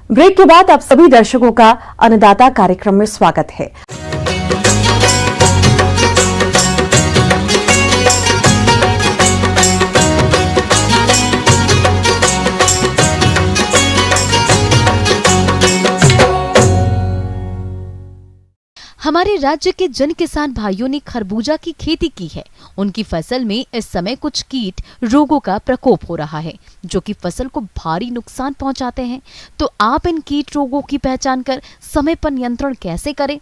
Break के बाद आप सभी दर्शकों का अन्नदाता कार्यक्रम में स्वागत है। हमारे राज्य के जन किसान भाइयों ने खरबूजा की खेती की है। उनकी फसल में इस समय कुछ कीट रोगों का प्रकोप हो रहा है, जो कि फसल को भारी नुकसान पहुंचाते हैं। तो आप इन कीट रोगों की पहचान कर समय पर नियंत्रण कैसे करें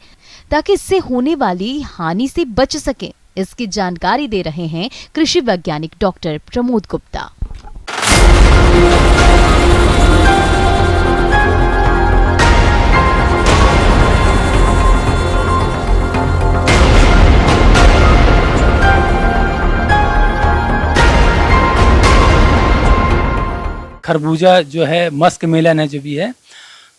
ताकि इससे होने वाली हानि से बच सके, इसकी जानकारी दे रहे हैं कृषि वैज्ञानिक डॉक्टर प्रमोद गुप्ता। खरबूजा जो है, मस्क मेलन है जो भी है,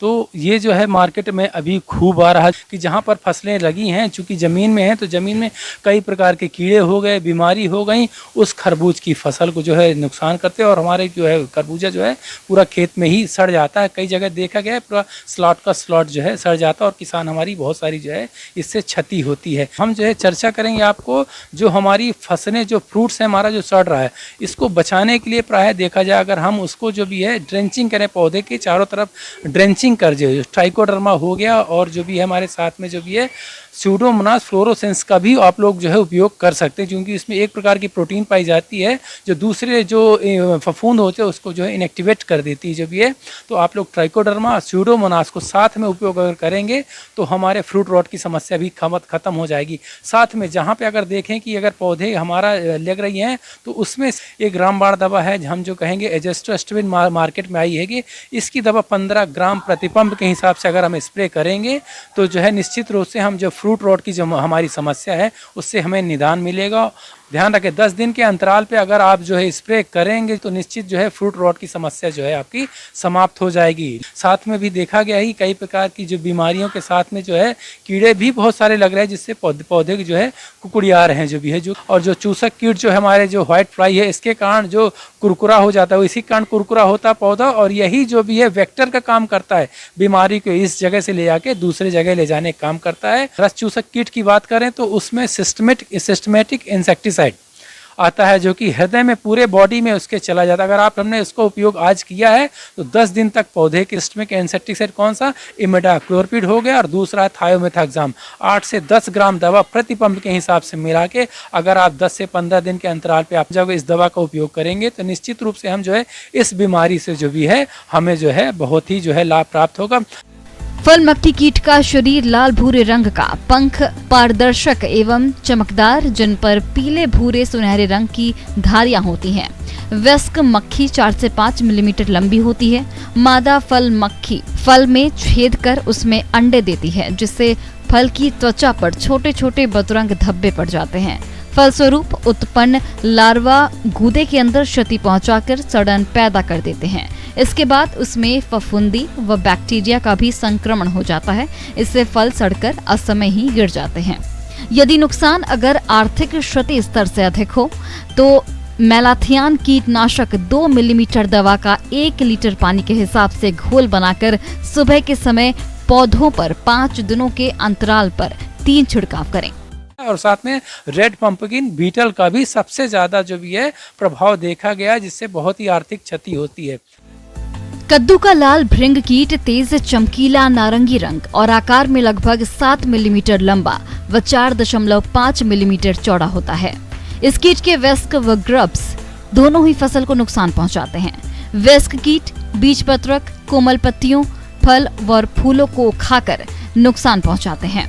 तो ये जो है मार्केट में अभी खूब आ रहा है कि जहाँ पर फसलें लगी हैं, चूँकि ज़मीन में हैं तो ज़मीन में कई प्रकार के कीड़े हो गए, बीमारी हो गई, उस खरबूज की फसल को जो है नुकसान करते हैं और हमारे जो है खरबूजा जो है पूरा खेत में ही सड़ जाता है। कई जगह देखा गया है पूरा स्लॉट का स्लॉट जो है सड़ जाता है और किसान हमारी बहुत सारी जो है इससे क्षति होती है। हम जो है चर्चा करेंगे आपको जो हमारी फसलें, जो फ्रूट्स हैं हमारा जो सड़ रहा है, इसको बचाने के लिए प्रायः देखा जाए अगर हम उसको जो भी है ड्रेंचिंग करें, पौधे के चारों तरफ ड्रेंचिंग कर जो ट्राइकोडर्मा हो गया और जो भी है हमारे साथ में जो भी है स्यूडोमोनास फ्लोरोसेंस का भी आप लोग जो है उपयोग कर सकते हैं, क्योंकि इसमें एक प्रकार की प्रोटीन पाई जाती है जो दूसरे जो फफूंद होते हैं उसको जो है इनएक्टिवेट कर देती है जो भी है। तो आप लोग ट्राइकोडर्मा स्यूडोमोनास को साथ में उपयोग अगर करेंगे तो हमारे फ्रूट रॉट की समस्या भी खत्म हो जाएगी। साथ में जहाँ पे अगर देखें कि अगर पौधे हमारा लग रही हैं तो उसमें एक रामबाण दवा है, हम जो कहेंगे एजेस्ट्रोस्टिबिन मार्केट में आई है कि इसकी दवा 15 ग्राम प्रति पंप के हिसाब से अगर हम स्प्रे करेंगे तो जो है निश्चित रूप से हम जो फ्रूट रॉट की जो हमारी समस्या है उससे हमें निदान मिलेगा। ध्यान रखें 10 दिन के अंतराल पे अगर आप जो है स्प्रे करेंगे तो निश्चित जो है फ्रूट रॉट की समस्या जो है आपकी समाप्त हो जाएगी। साथ में भी देखा गया है कई प्रकार की जो बीमारियों के साथ में जो है कीड़े भी बहुत सारे लग रहे हैं जिससे पौधे जो है कुकुड़िया रहे हैं जो भी है जो, और जो चूसक कीट जो है हमारे जो व्हाइट फ्लाई है इसके कारण जो कुरकुरा हो जाता है, इसी कारण कुरकुरा होता है पौधा और यही जो भी है वेक्टर का काम करता है, बीमारी को इस जगह से ले जाके दूसरे जगह ले जाने का काम करता है। रस चूसक कीट की बात करें तो उसमें सिस्टमेटिक इंसेक्टिसाइड आता है जो कि हृदय में पूरे बॉडी में उसके चला जाता है। अगर हमने उसको उपयोग आज किया है तो 10 दिन तक पौधे के सिस्टमिक इंसेक्टिसाइड कौन सा, इमिडाक्लोरपिड हो गया और दूसरा है थायोमेथाक्साम। 8 से 10 ग्राम दवा प्रति पंप के हिसाब से मिला के अगर आप 10 से 15 दिन के अंतराल पे आप जब इस दवा का उपयोग करेंगे तो निश्चित रूप से हम जो है इस बीमारी से जो भी है हमें जो है बहुत ही जो है लाभ प्राप्त होगा। फल मक्खी कीट का शरीर लाल भूरे रंग का, पंख पारदर्शक एवं चमकदार जिन पर पीले भूरे सुनहरे रंग की धारियां होती हैं। वयस्क मक्खी 4 से 5 मिलीमीटर लंबी होती है। मादा फल मक्खी फल में छेद कर उसमें अंडे देती है जिससे फल की त्वचा पर छोटे छोटे बदरंग धब्बे पड़ जाते हैं। फलस्वरूप उत्पन्न लार्वा गूदे के अंदर क्षति पहुंचाकर सड़न पैदा कर देते हैं। इसके बाद उसमें फफूंदी व बैक्टीरिया का भी संक्रमण हो जाता है। इससे फल सड़कर असमय ही गिर जाते हैं। यदि नुकसान अगर आर्थिक क्षति स्तर से अधिक हो तो मेलाथियान कीटनाशक 2 मिलीमीटर दवा का 1 लीटर पानी के हिसाब से घोल बनाकर सुबह के समय पौधों पर 5 दिनों के अंतराल पर 3 छिड़काव करें। और साथ में रेड पंपकिन बीटल का भी सबसे ज्यादा जो भी है प्रभाव देखा गया जिससे बहुत ही आर्थिक क्षति होती है। कद्दू का लाल भृंग कीट तेज चमकीला नारंगी रंग और आकार में लगभग 7 मिलीमीटर लंबा व 4.5 मिलीमीटर चौड़ा होता है। इस कीट के वयस्क व ग्रब्स दोनों ही फसल को नुकसान पहुंचाते हैं। वयस्क कीट बीज पत्रक, कोमल पत्तियों, फल व फूलों को खाकर नुकसान पहुंचाते हैं,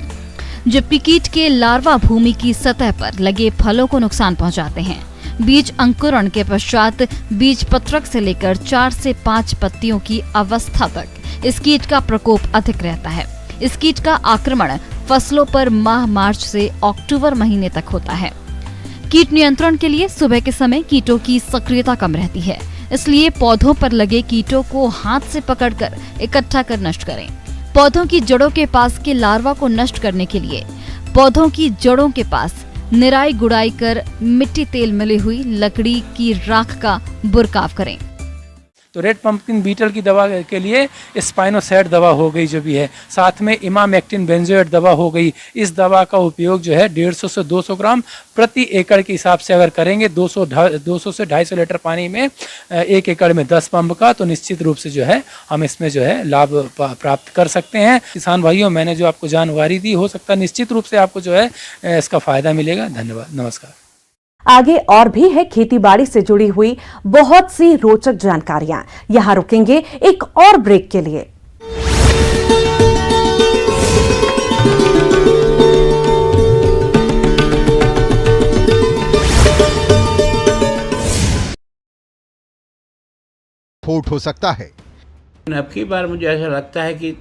जबकि कीट के लार्वा भूमि की सतह पर लगे फलों को नुकसान पहुंचाते हैं। बीज अंकुरण के पश्चात बीज पत्रक से लेकर 4 से 5 पत्तियों की अवस्था तक इस कीट का प्रकोप अधिक रहता है। इस कीट का आक्रमण फसलों पर माह मार्च से अक्टूबर महीने तक होता है। कीट नियंत्रण के लिए सुबह के समय कीटों की सक्रियता कम रहती है, इसलिए पौधों पर लगे कीटों को हाथ से पकड़कर इकट्ठा कर नष्ट करें। पौधों की जड़ों के पास के लार्वा को नष्ट करने के लिए पौधों की जड़ों के पास निराई गुड़ाई कर मिट्टी तेल मिली हुई लकड़ी की राख का बुरकाव करें। तो रेड पंपकिन बीटल की दवा के लिए स्पाइनोसैड दवा हो गई जो भी है, साथ में इमामेक्टिन बेंजोएट दवा हो गई। इस दवा का उपयोग जो है 150 से 200 ग्राम प्रति एकड़ के हिसाब से अगर करेंगे 200 से 250 लीटर पानी में 1 एकड़ में 10 पंप का, तो निश्चित रूप से जो है हम इसमें जो है लाभ प्राप्त कर सकते हैं। किसान भाइयों, मैंने जो आपको जानकारी दी, हो सकता है निश्चित रूप से आपको जो है इसका फायदा मिलेगा। धन्यवाद, नमस्कार। आगे और भी है खेती बाड़ी से जुड़ी हुई बहुत सी रोचक जानकारियां। यहां रुकेंगे एक और ब्रेक के लिए। फूट हो सकता है। अब की बार मुझे ऐसा लगता है कि